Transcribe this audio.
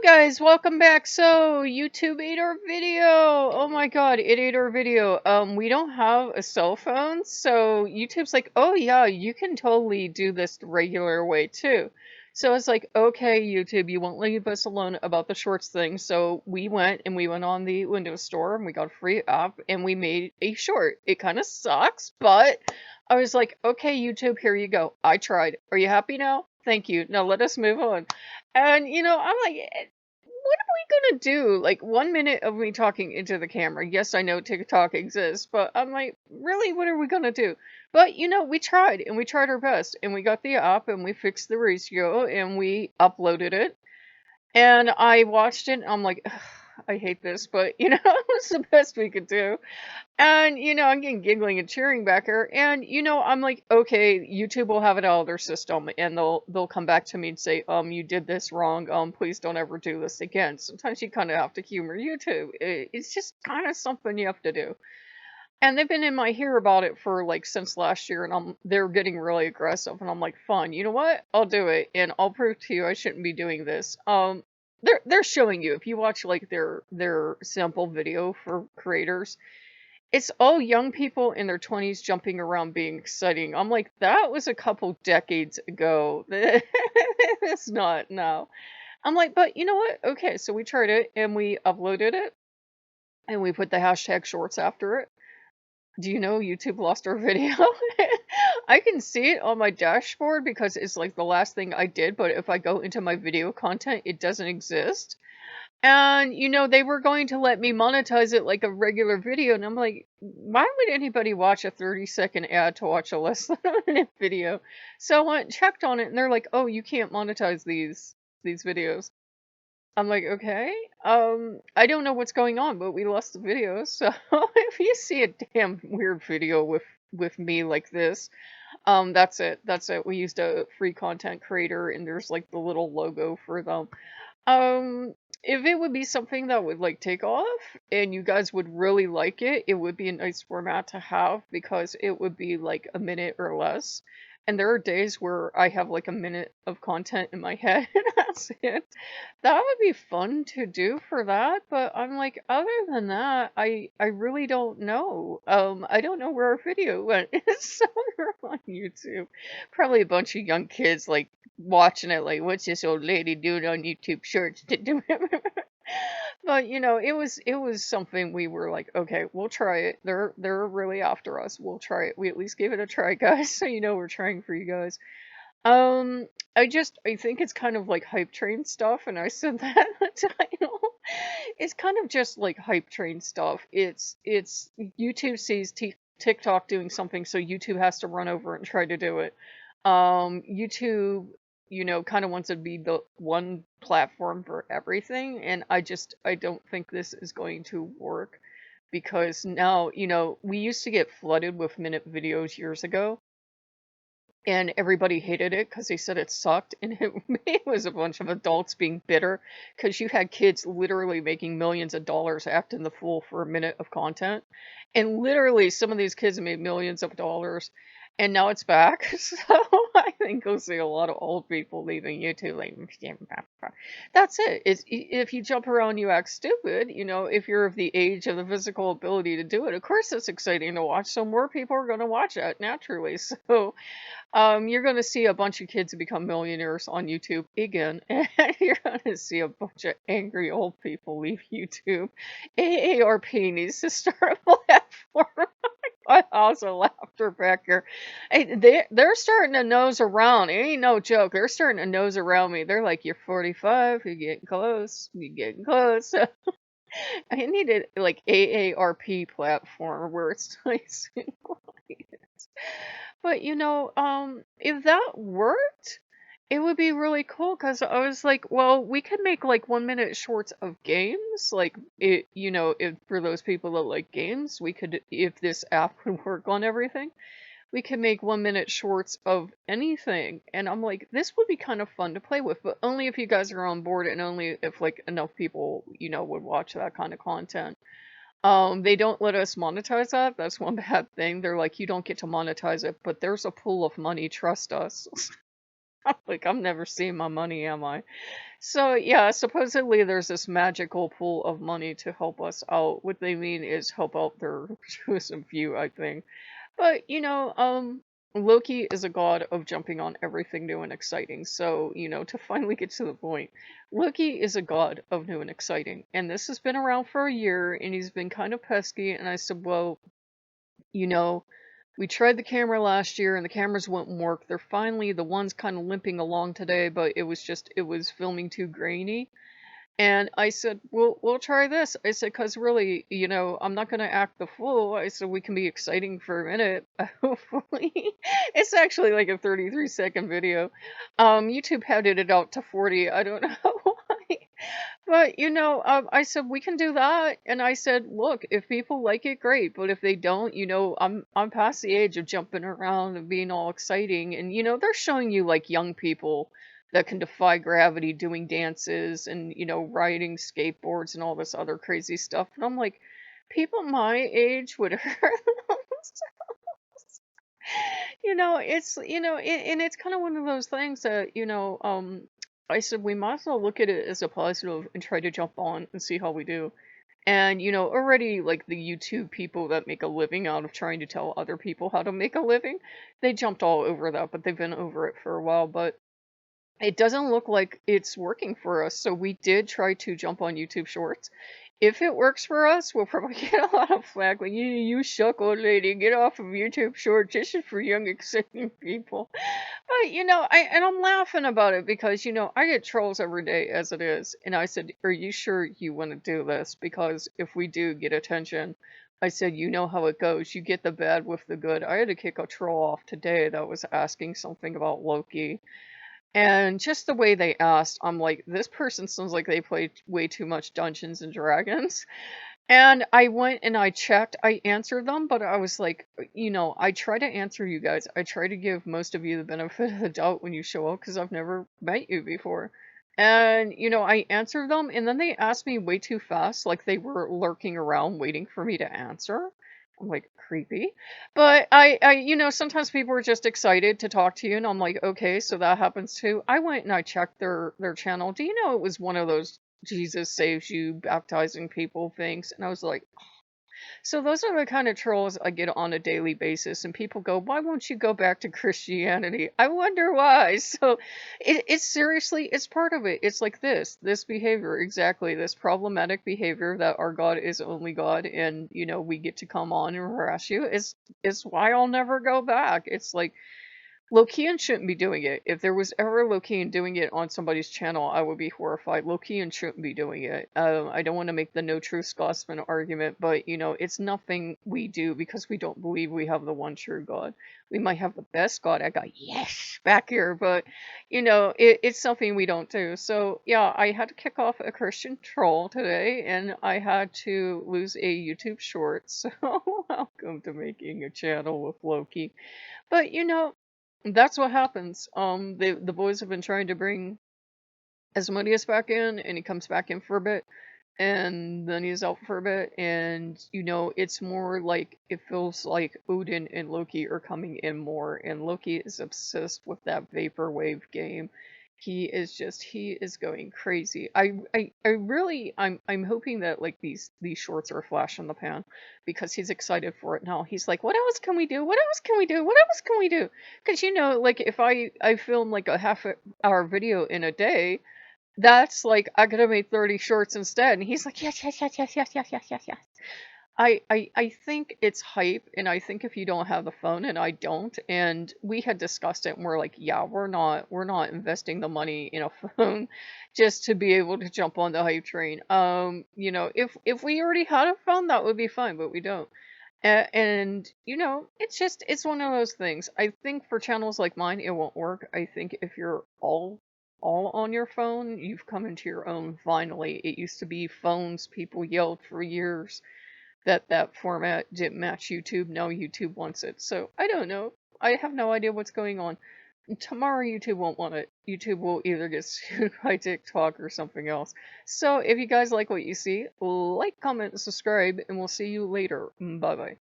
Guys, welcome back. So, YouTube ate our video. Oh my god, it ate our video. We don't have a cell phone, so YouTube's like, "Oh yeah, you can totally do this the regular way too." So it's like, "Okay, YouTube, you won't leave us alone about the shorts thing." So we went on the Windows Store and we got a free app and we made a short. It kind of sucks, but I was like, "Okay, YouTube, here you go. I tried. Are you happy now? Thank you. Now let us move on." And I'm like, what are we gonna do? Like 1 minute of me talking into the camera. Yes, I know TikTok exists, but I'm like, really, what are we gonna do? But we tried and we tried our best and we got the app and we fixed the ratio and we uploaded it. And I watched it and I'm like, "Ugh, I hate this, but it was the best we could do." And I'm getting giggling and cheering back here. And I'm like, okay, YouTube will have it out of their system and they'll come back to me and say, you did this wrong. Please don't ever do this again. Sometimes you kind of have to humor YouTube. It's just kind of something you have to do. And they've been in my ear about it for like since last year, and they're getting really aggressive, and I'm like, fine, you know what? I'll do it, and I'll prove to you I shouldn't be doing this. They're showing you if you watch like their sample video for creators, it's all young people in their 20s jumping around being exciting. I'm like, that was a couple decades ago. It's not now. I'm like, but you know what? Okay, so we tried it and we uploaded it and we put the hashtag shorts after it. Do you know YouTube lost our video? I can see it on my dashboard because it's like the last thing I did, but if I go into my video content, it doesn't exist. And, they were going to let me monetize it like a regular video. And I'm like, why would anybody watch a 30-second ad to watch a less than a minute video? So I went and checked on it and they're like, oh, you can't monetize these videos. I'm like, okay. I don't know what's going on, but we lost the video. So if you see a damn weird video with me like this, that's it. That's it. We used a free content creator and there's like the little logo for them. Um, if it would be something that would like take off and you guys would really like it, it would be a nice format to have because it would be like a minute or less. And there are days where I have like a minute of content in my head and that's it. That would be fun to do for that, but I'm like, other than that, I really don't know. I don't know where our video went. It's somewhere on YouTube. Probably a bunch of young kids like watching it like, what's this old lady doing on YouTube Shorts to do? But it was something we were like, okay, we'll try it. They're really after us. We'll try it. We at least gave it a try, guys. So we're trying for you guys. Um, I think it's kind of like hype train stuff, and I said that in the title. It's kind of just like hype train stuff. It's YouTube sees TikTok doing something, so YouTube has to run over and try to do it. YouTube, kind of wants to be the one platform for everything, and I don't think this is going to work because now, we used to get flooded with minute videos years ago and everybody hated it because they said it sucked, and it was a bunch of adults being bitter because you had kids literally making millions of dollars acting the fool for a minute of content, and literally some of these kids made millions of dollars, and now it's back. So I think we'll see a lot of old people leaving YouTube. Like, that's it. If you jump around, you act stupid. If you're of the age of the physical ability to do it, of course it's exciting to watch. So more people are going to watch that naturally. So you're going to see a bunch of kids become millionaires on YouTube again, and you're going to see a bunch of angry old people leave YouTube. AARP needs to start a platform. I also laughter back here. Hey, they're starting to nose around. It ain't no joke. They're starting to nose around me. They're like, "You're 45. You're getting close. You're getting close." I needed like AARP platform where it's nice and quiet. But if that worked, it would be really cool because I was like, well, we could make like 1 minute shorts of games. Like if for those people that like games, we could, if this app would work on everything, we could make 1 minute shorts of anything. And I'm like, this would be kind of fun to play with, but only if you guys are on board and only if like enough people, would watch that kind of content. They don't let us monetize that. That's one bad thing. They're like, you don't get to monetize it, but there's a pool of money. Trust us. Like, I'm never seeing my money, am I? So, yeah, supposedly there's this magical pool of money to help us out. What they mean is help out their chosen few, I think. But, Loki is a god of jumping on everything new and exciting. So, to finally get to the point, Loki is a god of new and exciting. And this has been around for a year, and he's been kind of pesky. And I said, well, you know, we tried the camera last year and the cameras wouldn't work. They're finally, the one's kind of limping along today, but it was filming too grainy. And I said, we'll try this. I said, because really, I'm not going to act the fool. I said, we can be exciting for a minute, hopefully. It's actually like a 33-second video. YouTube had it out to 40. I don't know why. But, I said, we can do that. And I said, look, if people like it, great. But if they don't, I'm past the age of jumping around and being all exciting. And, they're showing you like young people that can defy gravity doing dances and, riding skateboards and all this other crazy stuff. And I'm like, people my age would hurt themselves. And it's kind of one of those things that, I said we might as well look at it as a positive and try to jump on and see how we do. And, already like the YouTube people that make a living out of trying to tell other people how to make a living, they jumped all over that, but they've been over it for a while. But it doesn't look like it's working for us. So we did try to jump on YouTube Shorts. If it works for us, we'll probably get a lot of flack. Like, you suck, old lady. Get off of YouTube Shorts. This is for young, exciting people. But, I'm laughing about it because, I get trolls every day as it is. And I said, are you sure you want to do this? Because if we do get attention, I said, you know how it goes. You get the bad with the good. I had to kick a troll off today that was asking something about Loki. And just the way they asked, I'm like, this person sounds like they played way too much Dungeons and Dragons. And I went and I checked, I answered them, but I was like, I try to answer you guys. I try to give most of you the benefit of the doubt when you show up because I've never met you before. And, I answered them, and then they asked me way too fast, like they were lurking around waiting for me to answer. I'm like, creepy. But sometimes people are just excited to talk to you, and I'm like, okay, so that happens too. I went and I checked their channel. Do you know it was one of those Jesus saves you baptizing people things? And I was like, so those are the kind of trolls I get on a daily basis, and people go, "Why won't you go back to Christianity?" I wonder why. So it's seriously, it's part of it. It's like this behavior, exactly, this problematic behavior that our God is only God, and we get to come on and harass you. It's why I'll never go back. It's like Lokean shouldn't be doing it. If there was ever Lokean doing it on somebody's channel, I would be horrified. Lokean shouldn't be doing it. I don't want to make the no true Scotsman argument, but it's nothing we do because we don't believe we have the one true God. We might have the best God. I got yes back here, but it's something we don't do. So yeah, I had to kick off a Christian troll today, and I had to lose a YouTube short. So welcome to making a channel with Loki. But that's what happens. The boys have been trying to bring Asmodeus back in, and he comes back in for a bit, and then he's out for a bit, and it's more like it feels like Odin and Loki are coming in more, and Loki is obsessed with that vaporwave game. He is going crazy. I really I'm hoping that like these shorts are a flash in the pan because he's excited for it now. He's like, what else can we do? What else can we do? What else can we do? Because like if I film like a half-hour video in a day, that's like I could have made 30 shorts instead. And he's like, yes, yes, yes, yes, yes, yes, yes, yes, yes. I think it's hype, and I think if you don't have the phone, and I don't, and we had discussed it, and we're like, yeah, we're not investing the money in a phone just to be able to jump on the hype train. If we already had a phone, that would be fine, but we don't. And it's one of those things. I think for channels like mine, it won't work. I think if you're all on your phone, you've come into your own finally. It used to be phones. People yelled for years that format didn't match YouTube. Now YouTube wants it. So I don't know. I have no idea what's going on. Tomorrow YouTube won't want it. YouTube will either get sued by TikTok or something else. So if you guys like what you see, like, comment, and subscribe, and we'll see you later. Bye bye.